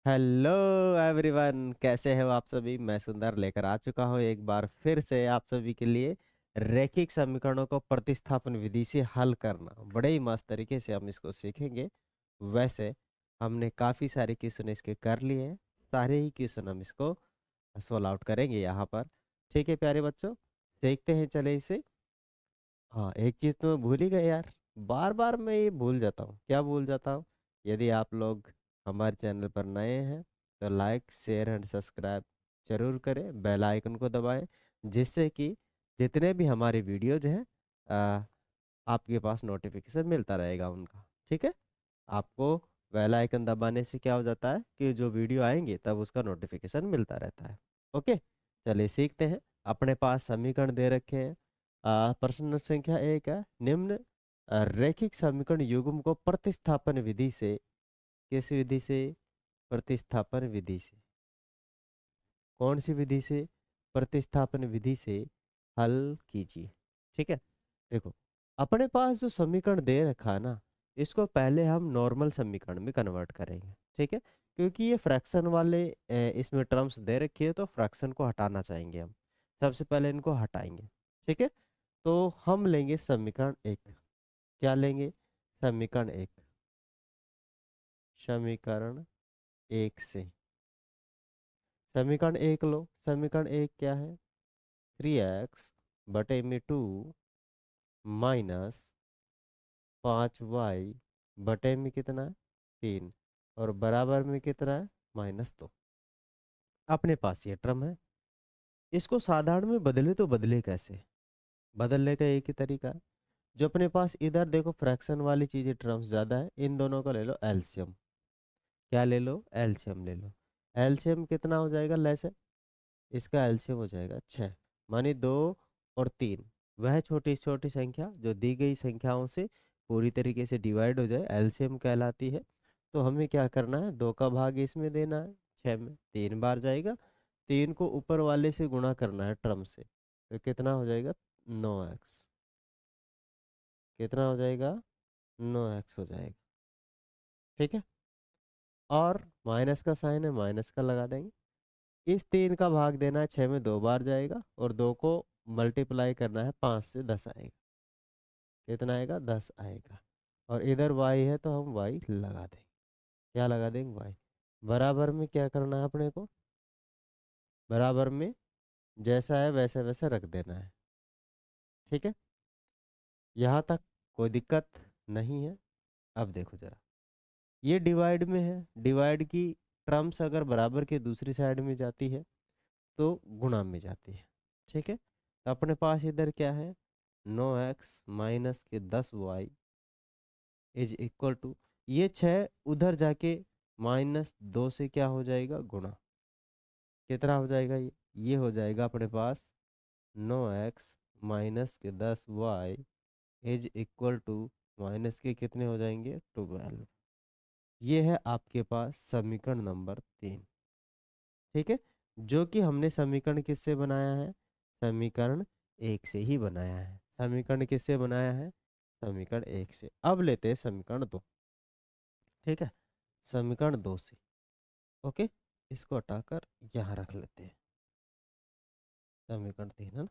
Hello everyone, कैसे हो आप सभी। मैं सुंदर लेकर आ चुका हूँ एक बार फिर से आप सभी के लिए रैखिक समीकरणों को प्रतिस्थापन विधि से हल करना। बड़े ही मस्त तरीके से हम इसको सीखेंगे। वैसे हमने काफ़ी सारे क्वेश्चन इसके कर लिए हैं। सारे ही क्वेश्चन हम इसको सॉल्व आउट करेंगे यहाँ पर। ठीक है प्यारे बच्चों, देखते हैं चले इसे। हाँ, एक चीज़ तो मैं भूल ही गया यार। बार बार मैं ये भूल जाता हूँ। क्या भूल जाता हूँ? यदि आप लोग हमारे चैनल पर नए हैं तो लाइक शेयर एंड सब्सक्राइब जरूर करें, बेल आइकन को दबाएं, जिससे कि जितने भी हमारे वीडियोज हैं आ, आपके पास नोटिफिकेशन मिलता रहेगा उनका। ठीक है। आपको बेल आइकन दबाने से क्या हो जाता है कि जो वीडियो आएंगे तब उसका नोटिफिकेशन मिलता रहता है। ओके, चलिए सीखते हैं। अपने पास समीकरण दे रखे हैं। प्रश्न संख्या 1 है, निम्न रैखिक समीकरण युग्म को प्रतिस्थापन विधि से, किस विधि से? प्रतिस्थापन विधि से। कौन सी विधि से? प्रतिस्थापन विधि से हल कीजिए। ठीक है। देखो, अपने पास जो समीकरण दे रखा है ना, इसको पहले हम नॉर्मल समीकरण में कन्वर्ट करेंगे। ठीक है। क्योंकि ये फ्रैक्शन वाले इसमें टर्म्स दे रखी है तो फ्रैक्शन को हटाना चाहेंगे हम। सबसे पहले इनको हटाएंगे। ठीक है। तो हम लेंगे समीकरण 1। क्या लेंगे? समीकरण 1। समीकरण 1 से समीकरण 1 लो। समीकरण 1 क्या है? 3x/2 माइनस 5y बटे में कितना है? 3। और बराबर में कितना है? -2। अपने पास ये टर्म है। इसको साधारण में बदले तो बदले कैसे? बदलने का एक ही तरीका है। जो अपने पास इधर देखो फ्रैक्शन वाली चीजें टर्म्स ज्यादा है, इन दोनों का ले लो एलसीएम। क्या ले लो? एलसीएम ले लो। एलसीएम कितना हो जाएगा? लेस है, इसका एलसीएम हो जाएगा 6। मानी 2 और 3, वह छोटी छोटी संख्या जो दी गई संख्याओं से पूरी तरीके से डिवाइड हो जाए एलसीएम कहलाती है। तो हमें क्या करना है? 2 का भाग इसमें देना है, 6 में 3 बार जाएगा। 3 को ऊपर वाले से गुणा करना है टर्म से, तो कितना हो जाएगा? 9x। कितना हो जाएगा? 9x हो जाएगा। ठीक है। और माइनस का साइन है, माइनस का लगा देंगे। इस 3 का भाग देना है 6 में 2 बार जाएगा, और 2 को मल्टीप्लाई करना है 5 से, 10 आएगा। कितना आएगा? 10 आएगा। और इधर y है तो हम y लगा देंगे। क्या लगा देंगे? y। बराबर में क्या करना है अपने को? बराबर में जैसा है वैसे वैसे रख देना है। ठीक है। यहाँ तक कोई दिक्कत नहीं है। अब देखो जरा, ये डिवाइड में है। डिवाइड की टर्म्स अगर बराबर के दूसरी साइड में जाती है तो गुणा में जाती है। ठीक है। तो अपने पास इधर क्या है? 9x माइनस के 10y इज इक्वल टू, ये 6 उधर जाके -2 से क्या हो जाएगा? गुणा। कितना हो जाएगा? ये हो जाएगा अपने पास 9x माइनस के 10y is equal to, minus के कितने हो जाएंगे? 12। ये है आपके पास समीकरण नंबर 3। ठीक है। जो कि हमने समीकरण किससे बनाया है? समीकरण 1 से ही बनाया है। समीकरण किससे बनाया है? समीकरण 1 से। अब लेते हैं समीकरण 2। ठीक है। समीकरण 2 से। ओके, इसको हटाकर यहाँ रख लेते हैं। समीकरण 3 है ना।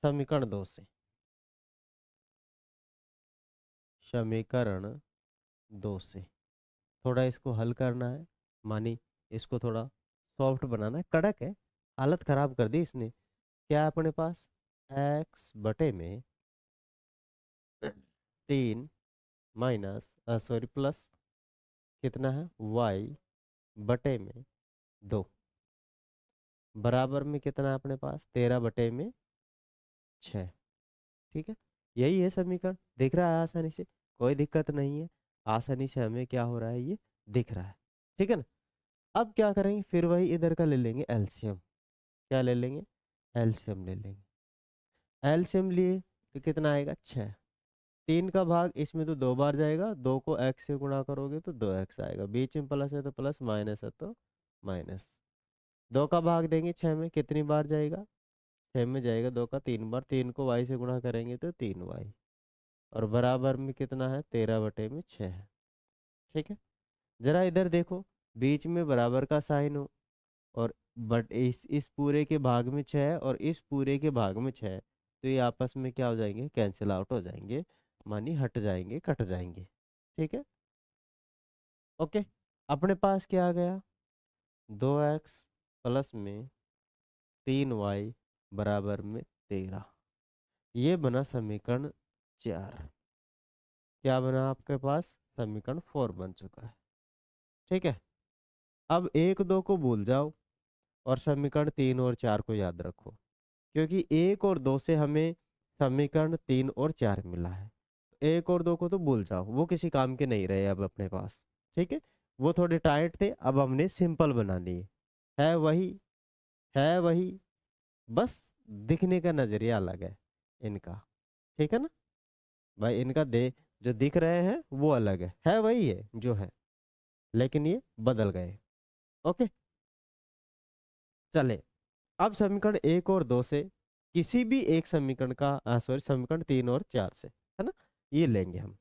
समीकरण 2 से। समीकरण 2 से थोड़ा इसको हल करना है। मानी इसको थोड़ा सॉफ्ट बनाना है, कड़क है, हालत खराब कर दी इसने। क्या है अपने पास? x बटे में 3 माइनस सॉरी प्लस कितना है? y बटे में 2 बराबर में कितना है अपने पास? 13 बटे में 6। ठीक है। यही है समीकरण, दिख रहा है आसानी से, कोई दिक्कत नहीं है। आसानी से हमें क्या हो रहा है? ये दिख रहा है। ठीक है ना। अब क्या करेंगे? फिर वही इधर का ले लेंगे एलसीएम। क्या ले लेंगे? एलसीएम ले लेंगे। एलसीएम लिए तो कितना आएगा? 6। 3 का भाग इसमें तो 2 बार जाएगा, 2 को x से गुणा करोगे तो 2x आएगा, बीच में प्लस है तो प्लस, माइनस है तो माइनस। 2 का भाग देंगे 6 में, कितनी बार जाएगा? 6 में जाएगा 2 का 3 बार। 3 को y से गुणा करेंगे तो 3y। और बराबर में कितना है? 13 बटे में 6 है। ठीक है। जरा इधर देखो, बीच में बराबर का साइन हो, और बट इस पूरे के भाग में 6 और इस पूरे के भाग में 6, तो ये आपस में क्या हो जाएंगे, कैंसिल आउट हो जाएंगे, मानी हट जाएंगे, कट जाएंगे। ठीक है, ओके। अपने पास क्या आ गया, 2x प्लस में 3y बराबर में 13। ये बना समीकरण 4। क्या बना आपके पास, समीकरण 4 बन चुका है। ठीक है, अब 1 2 को भूल जाओ और समीकरण 3 और 4 को याद रखो, क्योंकि 1 और 2 से हमें समीकरण 3 और 4 मिला है। 1 और 2 को तो भूल जाओ, वो किसी काम के नहीं रहे अब अपने पास। ठीक है, वो थोड़े टाइट थे, अब हमने सिंपल बना लिए। है वही, है वही, बस दिखने का नजरिया अलग है इनका। ठीक है ना भाई, इनका दे जो दिख रहे हैं वो अलग है वही है जो है, लेकिन ये बदल गए। ओके, चले। अब समीकरण 1 और 2 से किसी भी एक समीकरण का सॉरी, समीकरण 3 और 4 से, है ना, ये लेंगे हम।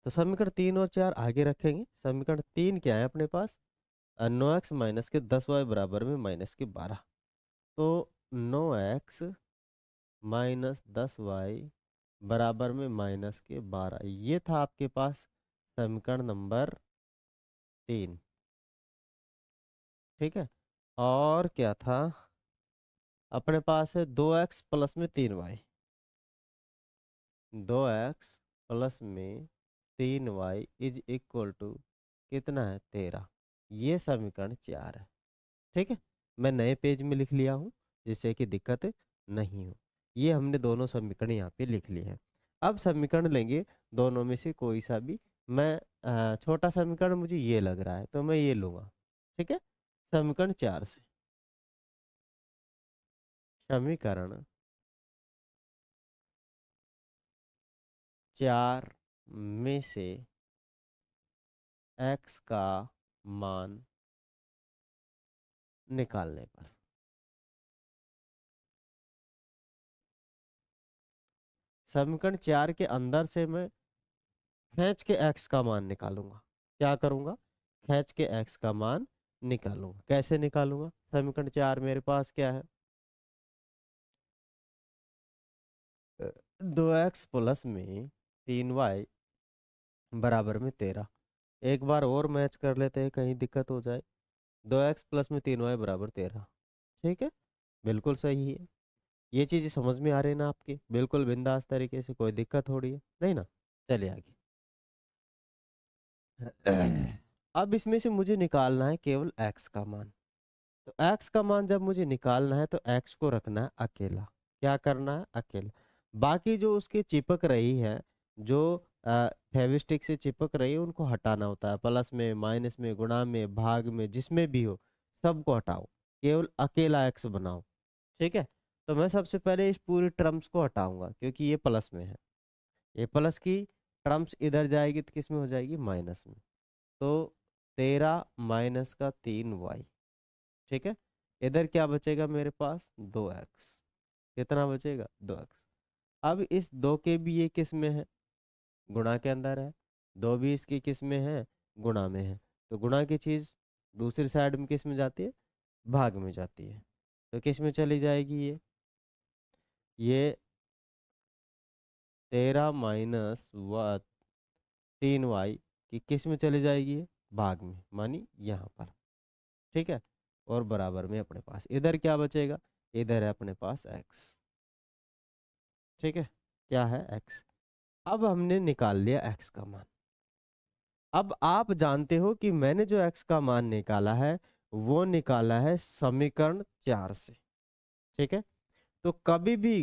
तो समीकरण 3 और 4 आगे रखेंगे। समीकरण 3 क्या है अपने पास, 9x माइनस के 10y बराबर में माइनस के 12। तो 9x माइनस 10y बराबर में माइनस के 12, ये था आपके पास समीकरण नंबर 3। ठीक है, और क्या था, अपने पास है 2x प्लस में 3y। 2x प्लस में 3y इज इक्वल टू कितना है, 13। ये समीकरण 4 है। ठीक है, मैं नए पेज में लिख लिया हूँ जिससे कि दिक्कत नहीं हो। ये हमने दोनों समीकरण यहाँ पे लिख लिए हैं। अब समीकरण लेंगे दोनों में से कोई सा भी। मैं छोटा समीकरण मुझे ये लग रहा है तो मैं ये लूँगा। ठीक है, समीकरण 4 से, समीकरण 4 में से x का मान निकालने पर, समीकरण 4 के अंदर से मैं खींच के x का मान निकालूंगा। क्या करूंगा, खींच के x का मान निकालूंगा। कैसे निकालूंगा, समीकरण 4 मेरे पास क्या है, 2x प्लस में 3y बराबर में 13। एक बार और मैच कर लेते हैं, कहीं दिक्कत हो जाए। 2x प्लस में 3y बराबर 13। ठीक है, बिल्कुल सही है। ये चीज़ें समझ में आ रही है ना आपके, बिल्कुल बिंदास तरीके से, कोई दिक्कत हो रही है नहीं ना। चलिए आगे। अब इसमें से मुझे निकालना है केवल x का मान। तो x का मान जब मुझे निकालना है तो x को रखना है अकेला। क्या करना है, अकेला। बाकी जो उसके चिपक रही है, जो फेविस्टिक से चिपक रही है, उनको हटाना होता है। प्लस में, माइनस में, गुणा में, भाग में, जिसमें भी हो सबको हटाओ, केवल अकेला x बनाओ। ठीक है, तो मैं सबसे पहले इस पूरी टर्म्स को हटाऊंगा क्योंकि ये प्लस में है। ये प्लस की टर्म्स इधर जाएगी तो किस में हो जाएगी, माइनस में। तो 13 माइनस का 3y। ठीक है, इधर क्या बचेगा मेरे पास, 2x। कितना बचेगा, 2x। अब इस 2 के भी ये किस में है, गुणा के अंदर है। 2 भी इसकी किस में है, गुणा में है। तो गुणा की चीज दूसरी साइड में किस में जाती है, भाग में जाती है। तो किस में चली जाएगी ये 13 माइनस 3y की किस में चली जाएगी, ये भाग में, मानी यहाँ पर। ठीक है, और बराबर में अपने पास इधर क्या बचेगा, इधर है अपने पास x। ठीक है, क्या है, x। अब हमने निकाल लिया x का मान। अब आप जानते हो कि मैंने जो x का मान निकाला है वो निकाला है समीकरण 4 से। ठीक है, तो कभी भी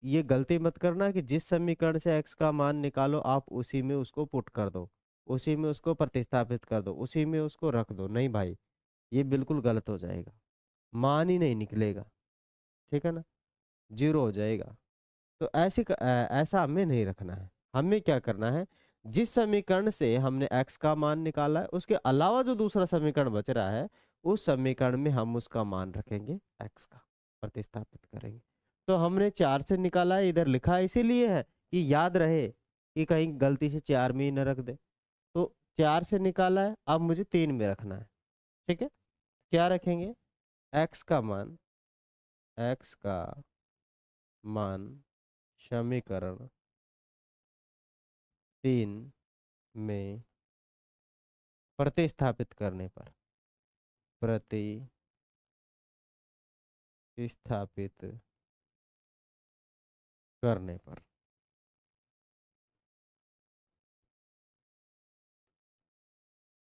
ये गलती मत करना कि जिस समीकरण से x का मान निकालो आप उसी में उसको पुट कर दो, उसी में उसको प्रतिस्थापित कर दो, उसी में उसको रख दो। नहीं भाई, ये बिल्कुल गलत हो जाएगा, मान ही नहीं निकलेगा। ठीक है ना, जीरो हो जाएगा। तो ऐसा हमें नहीं रखना है। हमें क्या करना है, जिस समीकरण से हमने x का मान निकाला है उसके अलावा जो दूसरा समीकरण बच रहा है उस समीकरण में हम उसका मान रखेंगे, x का प्रतिस्थापित करेंगे। तो हमने 4 से निकाला है, इधर लिखा है इसीलिए है कि याद रहे कि कहीं गलती से 4 में ही न रख दे। तो 4 से निकाला है, अब मुझे 3 में रखना है। ठीक है, क्या रखेंगे, x का मान, x का मान समीकरण 3 में प्रतिस्थापित करने पर, प्रतिस्थापित करने पर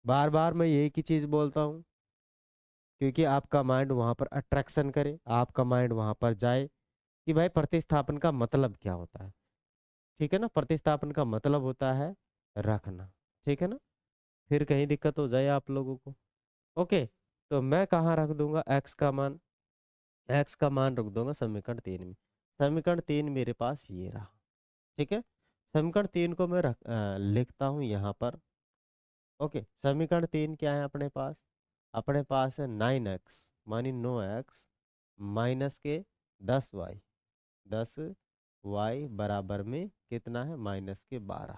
बार बार मैं यही की चीज बोलता हूँ, क्योंकि आपका माइंड वहां पर अट्रैक्शन करे, आपका माइंड वहां पर जाए कि भाई प्रतिस्थापन का मतलब क्या होता है। ठीक है ना, प्रतिस्थापन का मतलब होता है रखना। ठीक है ना, फिर कहीं दिक्कत हो जाए आप लोगों को। ओके, तो मैं कहाँ रख दूंगा एक्स का मान, एक्स का मान रख दूंगा समीकरण 3 में। समीकरण 3 मेरे पास ये रहा। ठीक है, समीकरण 3 को मैं लिखता हूँ यहाँ पर। ओके, समीकरण 3 क्या है अपने पास, अपने पास है 9x मानी 9x माइनस के 10y, 10y बराबर में कितना है, -12।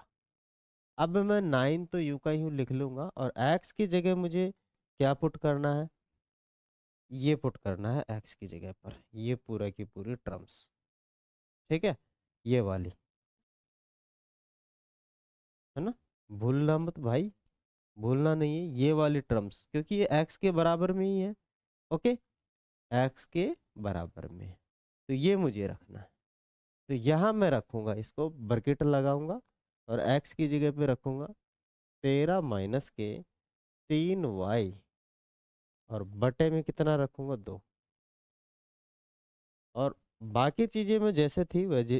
अब मैं 9 तो यूं का यूं लिख लूंगा, और x की जगह मुझे क्या पुट करना है, ये पुट करना है x की जगह पर, ये पूरा की पूरी टर्म्स। ठीक है, ये वाली, है ना, भूलना मत भाई, भूलना नहीं है ये वाली टर्म्स, क्योंकि ये x के बराबर में ही है। ओके, x के बराबर में है, तो ये मुझे रखना है। तो यहाँ मैं रखूंगा, इसको ब्रैकेट लगाऊंगा और x की जगह पे रखूंगा 13 माइनस के 3y, और बटे में कितना रखूंगा, 2। और बाकी चीजें मैं जैसे थी वैसे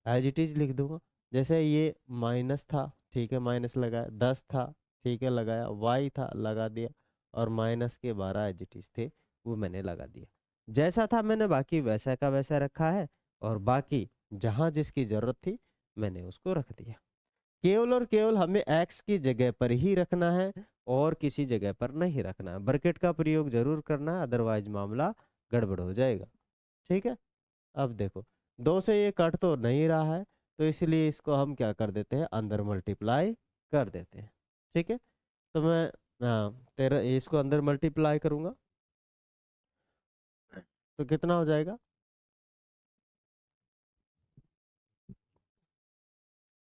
एज इट इज लिख दूंगा। जैसे ये माइनस था, ठीक है, माइनस लगाया, 10 था, ठीक है, लगाया, y था, लगा दिया, और माइनस के 12 एज इट इज थे, वो मैंने लगा दिया। जैसा था मैंने बाकी वैसा का वैसा रखा है, और बाकी जहाँ जिसकी जरूरत थी मैंने उसको रख दिया। केवल और केवल हमें x की जगह पर ही रखना है, और किसी जगह पर नहीं रखना है। ब्रैकेट का प्रयोग जरूर करना है, अदरवाइज मामला गड़बड़ हो जाएगा। ठीक है, अब देखो, 2 से ये कट तो नहीं रहा है, तो इसलिए इसको हम क्या कर देते हैं, अंदर मल्टीप्लाई कर देते हैं। ठीक है, तो मैं तेरा इसको अंदर मल्टीप्लाई करूंगा, तो कितना हो जाएगा,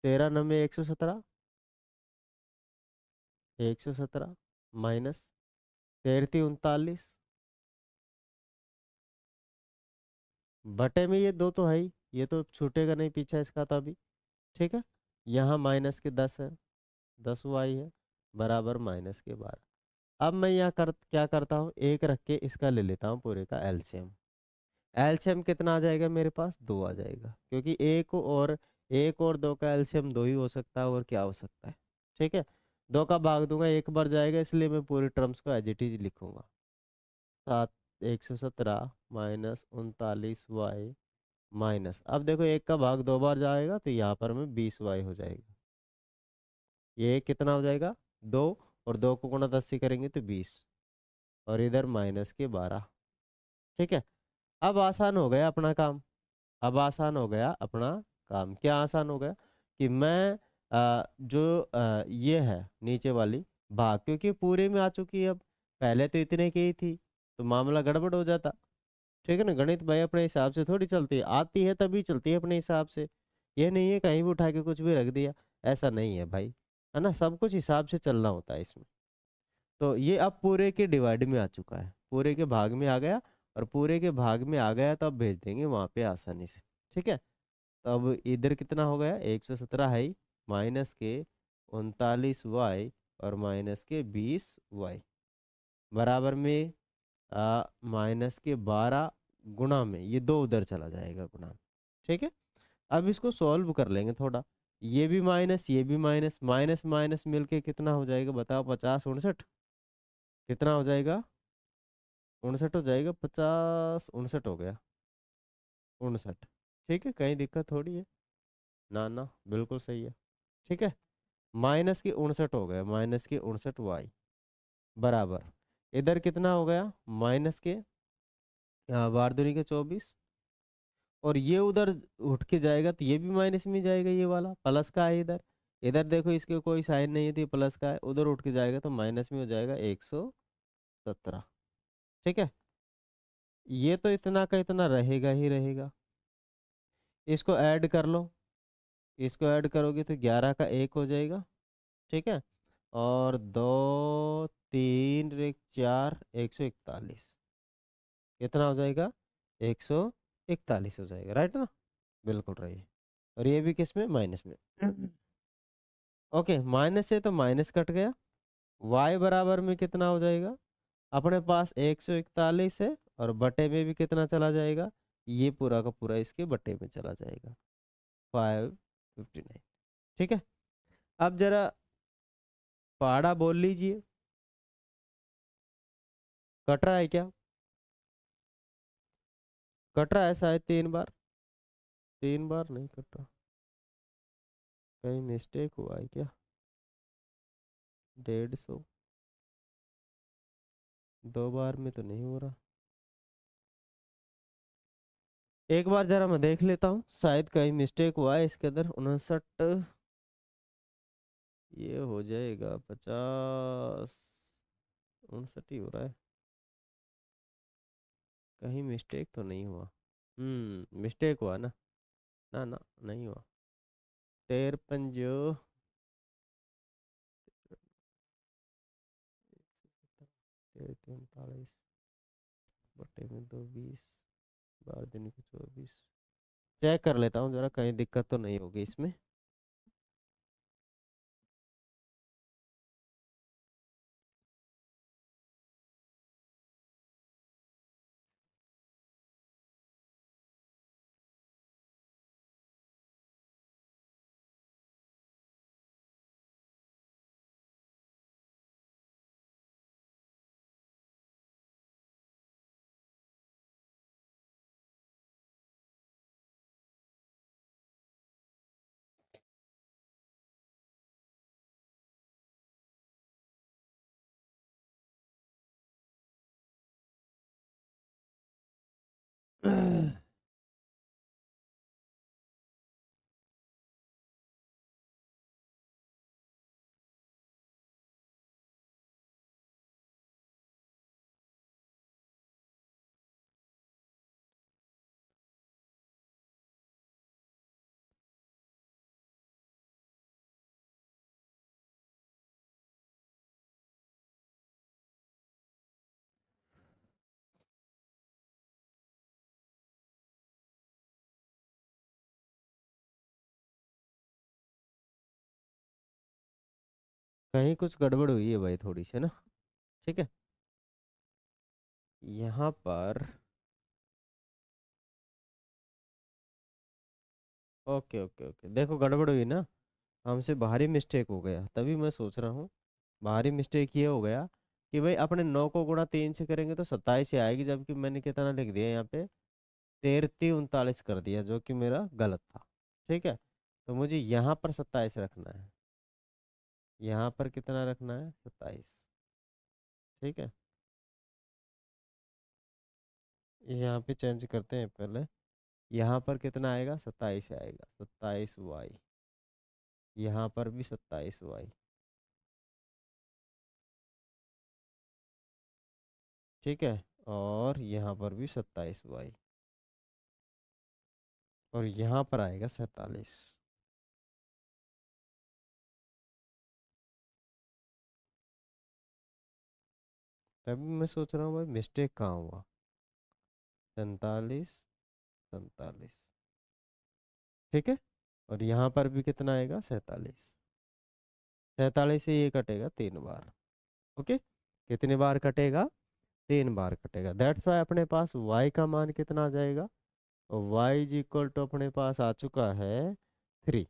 13 9 117, 117 माइनस 13 39, बटे में ये 2 तो है ही, ये तो छूटेगा नहीं पीछे इसका तो अभी। ठीक है, यहाँ माइनस के 10 है, 10y है, बराबर -12। अब मैं यहाँ क्या करता हूँ, एक रख के इसका ले लेता हूँ पूरे का एलसीएम। एलसीएम कितना आ जाएगा मेरे पास, 2 आ जाएगा, क्योंकि एक और 2 का एलसीएम 2 ही हो सकता है, और क्या हो सकता है। ठीक है, 2 का भाग दूंगा, एक बार जाएगा, इसलिए मैं पूरी टर्म्स को एज इट इज लिखूंगा। 117 -39y माइनस, अब देखो एक का भाग 2 बार जाएगा, तो यहाँ पर में 20y हो जाएगा। ये कितना हो जाएगा, 2, और 2 को गुणा 10 से करेंगे तो 20, और इधर -12। ठीक है, अब आसान हो गया अपना काम, अब आसान हो गया अपना काम। क्या आसान हो गया, कि मैं जो ये है नीचे वाली भाग, क्योंकि पूरे में आ चुकी है अब, पहले तो इतने की ही थी, तो मामला गड़बड़ हो जाता। ठीक है ना, गणित भाई अपने हिसाब से थोड़ी चलती है, आती है तभी चलती है अपने हिसाब से। ये नहीं है कहीं भी उठा के कुछ भी रख दिया, ऐसा नहीं है भाई, है ना, सब कुछ हिसाब से चलना होता है इसमें। तो ये अब पूरे के डिवाइड में आ चुका है, पूरे के भाग में आ गया, और पूरे के भाग में आ गया तो अब भेज देंगे वहां पे आसानी से। ठीक है, तो अब इधर कितना हो गया, 117 है, माइनस के 39y, और माइनस के 20y, बराबर में -12, गुणा में ये 2 उधर चला जाएगा गुणा में। ठीक है, अब इसको सॉल्व कर लेंगे थोड़ा, ये भी माइनस, ये भी माइनस, माइनस माइनस मिलके कितना हो जाएगा बताओ, 50 59, कितना हो जाएगा, 59 हो जाएगा, 50 59 हो गया, 59। ठीक है, कहीं दिक्कत थोड़ी है, ना ना बिल्कुल सही है। ठीक है, -59 हो गया, -59y, बराबर, इधर कितना हो गया, माइनस के बार दूनी के 24, और ये उधर उठ के जाएगा तो ये भी माइनस में जाएगा, ये वाला प्लस का है इधर, इधर देखो इसके कोई साइन नहीं थी, प्लस का है, उधर उठ के जाएगा तो माइनस में हो जाएगा 117। ठीक है, ये तो इतना का इतना रहेगा ही रहेगा। इसको ऐड कर लो, इसको ऐड करोगे तो 11 का 1 हो जाएगा। ठीक है, और 2 3 एक 4 141, कितना हो जाएगा? 141 हो जाएगा, राइट ना? बिल्कुल रही। और ये भी किस में? माइनस में। ओके, माइनस से तो माइनस कट गया। y बराबर में कितना हो जाएगा? अपने पास 141 है, और बटे में भी कितना चला जाएगा? ये पूरा का पूरा इसके बटे में चला जाएगा, 559। ठीक है, अब जरा पहाड़ा बोल लीजिए, कट रहा है क्या? कट रहा है शायद 3 बार। 3 बार नहीं कट रहा, कहीं मिस्टेक हुआ है क्या? 150, 2 बार में तो नहीं हो रहा। एक बार जरा मैं देख लेता हूँ, शायद कहीं मिस्टेक हुआ है इसके अंदर। 59, ये हो जाएगा 50, 59 ही हो रहा है। कहीं मिस्टेक तो नहीं हुआ? मिस्टेक हुआ ना? ना ना, नहीं हुआ। 53 43 बटे में 2 20, 12 दूनी को 24। चेक कर लेता हूँ जरा, कहीं दिक्कत तो नहीं होगी इसमें। कहीं कुछ गड़बड़ हुई है भाई, थोड़ी सी ना। ठीक है, यहाँ पर ओके ओके ओके, देखो गड़बड़ हुई ना, हमसे बाहरी मिस्टेक हो गया, तभी मैं सोच रहा हूँ। बाहरी मिस्टेक ये हो गया कि भाई अपने 9 को गुणा 3 से करेंगे तो 27 ही आएगी, जबकि मैंने कितना लिख दिया यहाँ पे? 33 39 कर दिया, जो कि मेरा गलत था। ठीक है, तो मुझे यहाँ पर 27 रखना है, यहाँ पर कितना रखना है? 27। ठीक है, यहाँ पे चेंज करते हैं पहले। यहाँ पर कितना आएगा? 27 आएगा, 27y। यहाँ पर भी 27y। ठीक है, और यहाँ पर भी 27y, और यहाँ पर आएगा 47। तभी मैं सोच रहा हूँ भाई मिस्टेक कहाँ हुआ? 47 47। ठीक है, और यहाँ पर भी कितना आएगा? 47। 47 से ये कटेगा 3 बार। ओके, कितने बार कटेगा? 3 बार कटेगा। दैट्स वाई अपने पास y का मान कितना आ जाएगा? y इज इक्वल टू अपने पास आ चुका है 3।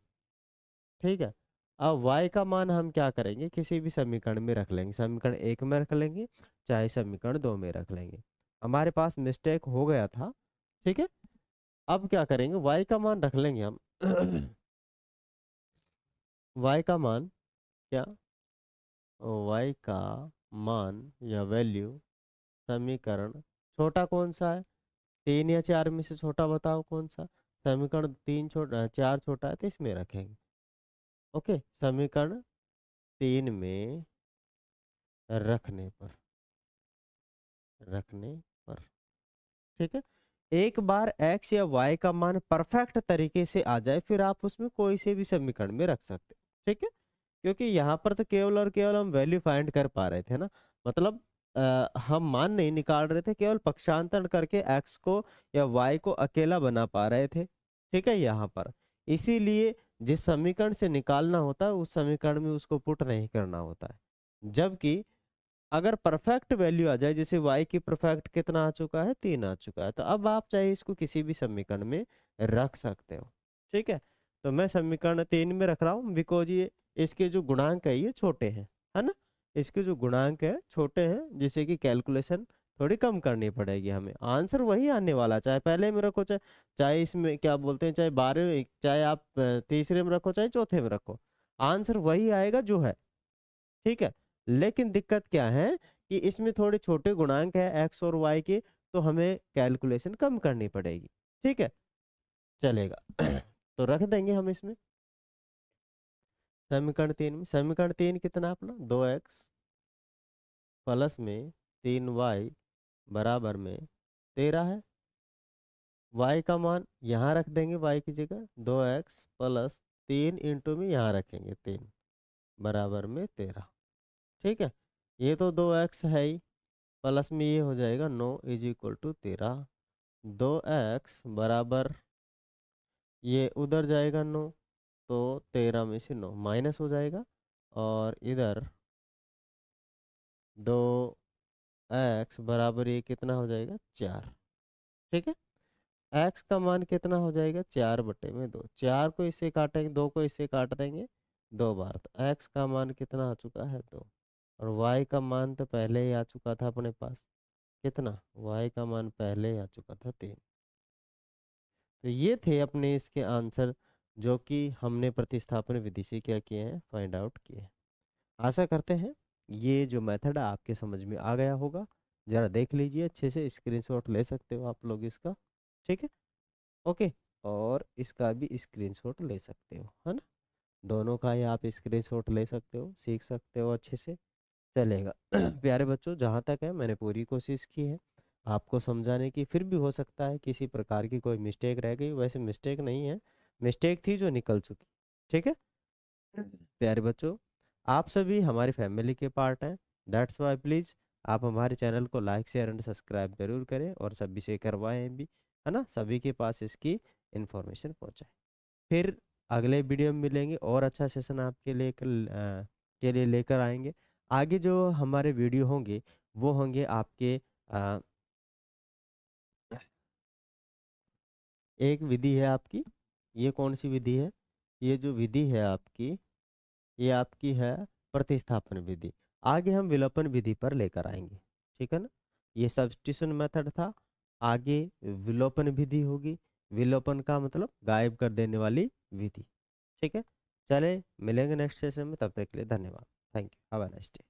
ठीक है, अब y का मान हम क्या करेंगे? किसी भी समीकरण में रख लेंगे, समीकरण 1 में रख लेंगे, चाहे समीकरण 2 में रख लेंगे। हमारे पास मिस्टेक हो गया था। ठीक है, अब क्या करेंगे? y का मान रख लेंगे हम। y का मान क्या? y का मान या वैल्यू, समीकरण छोटा कौन सा है? 3 या 4 में से छोटा बताओ कौन सा? समीकरण 3 छोटा, 4 छोटा है, तो इसमें रखेंगे। ओके, समीकरण 3 में रखने पर ठीक है। एक बार x या y का मान परफेक्ट तरीके से आ जाए फिर आप उसमें कोई से भी समीकरण में रख सकते हैं, ठीक है। क्योंकि यहाँ पर तो केवल और केवल हम वैल्यू फाइंड कर पा रहे थे ना, मतलब हम मान नहीं निकाल रहे थे, केवल पक्षांतर करके x को या y को अकेला बना पा रहे थे, ठीक है। यहाँ पर इसीलिए जिस समीकरण से निकालना होता है उस समीकरण में उसको पुट नहीं करना होता है। जबकि अगर परफेक्ट वैल्यू आ जाए, जैसे y की परफेक्ट कितना आ चुका है, 3 आ चुका है, तो अब आप चाहे इसको किसी भी समीकरण में रख सकते हो, ठीक है। तो मैं समीकरण 3 में रख रहा हूँ बिकॉज ये इसके जो गुणांक है ये छोटे हैं, है ना। इसके जो गुणांक है छोटे हैं, जिससे कि कैलकुलेशन थोड़ी कम करनी पड़ेगी हमें। आंसर वही आने वाला, चाहे पहले में रखो, चाहे चाहे इसमें क्या बोलते हैं, चाहे 12, चाहे आप तीसरे में रखो, चाहे चौथे में रखो, आंसर वही आएगा जो है, ठीक है। लेकिन दिक्कत क्या है कि इसमें थोड़े छोटे गुणांक है एक्स और वाई के, तो हमें कैलकुलेशन कम करनी पड़ेगी, ठीक है, चलेगा। तो रख देंगे हम इसमें समीकरण 3 में। समीकरण 3 कितना अपना, 2x प्लस में 3y बराबर में 13 है। y का मान यहाँ रख देंगे, y की जगह 2x प्लस 3 इंटू में यहाँ रखेंगे 3 बराबर में 13, ठीक है। ये तो 2x है ही, प्लस में ये हो जाएगा 9 इज इक्वल टू 13। 2x बराबर ये उधर जाएगा 9, तो 13 में से 9 माइनस हो जाएगा, और इधर 2x बराबर ये कितना हो जाएगा, 4, ठीक है। x का मान कितना हो जाएगा, 4/2। 4 को इससे काटेंगे, 2 को इससे काट देंगे 2 बार, तो x का मान कितना आ चुका है, 2। और y का मान तो पहले ही आ चुका था अपने पास, कितना, y का मान पहले ही आ चुका था 3। तो ये थे अपने इसके आंसर, जो कि हमने प्रतिस्थापन विधि से क्या किए हैं, फाइंड आउट किए हैं। आशा करते हैं ये जो मेथड है आपके समझ में आ गया होगा। ज़रा देख लीजिए अच्छे से, स्क्रीनशॉट ले सकते हो आप लोग इसका, ठीक है, ओके। और इसका भी स्क्रीनशॉट ले सकते हो, है ना। दोनों का ही आप स्क्रीनशॉट ले सकते हो, सीख सकते हो अच्छे से, चलेगा। प्यारे बच्चों, जहाँ तक है मैंने पूरी कोशिश की है आपको समझाने की, फिर भी हो सकता है किसी प्रकार की कोई मिस्टेक रह गई, वैसे मिस्टेक नहीं है, मिस्टेक थी जो निकल चुकी, ठीक है। प्यारे बच्चों, आप सभी हमारी फैमिली के पार्ट हैं, दैट्स वाई प्लीज़ आप हमारे चैनल को लाइक शेयर एंड सब्सक्राइब जरूर करें, और सभी से करवाएं भी, है ना, सभी के पास इसकी इंफॉर्मेशन पहुंचाएं। फिर अगले वीडियो में मिलेंगे और अच्छा सेशन आपके के लिए लेकर आएंगे। आगे जो हमारे वीडियो होंगे वो होंगे आपके अ, एक विधि है आपकी, ये कौन सी विधि है, ये जो विधि है आपकी, ये आपकी है प्रतिस्थापन विधि। आगे हम विलोपन विधि पर लेकर आएंगे, ठीक है ना। ये सब्स्टिट्यूशन मेथड था, आगे विलोपन विधि होगी। विलोपन का मतलब गायब कर देने वाली विधि, ठीक है। चले मिलेंगे नेक्स्ट सेशन में, तब तक के लिए धन्यवाद, thank you, have a nice day.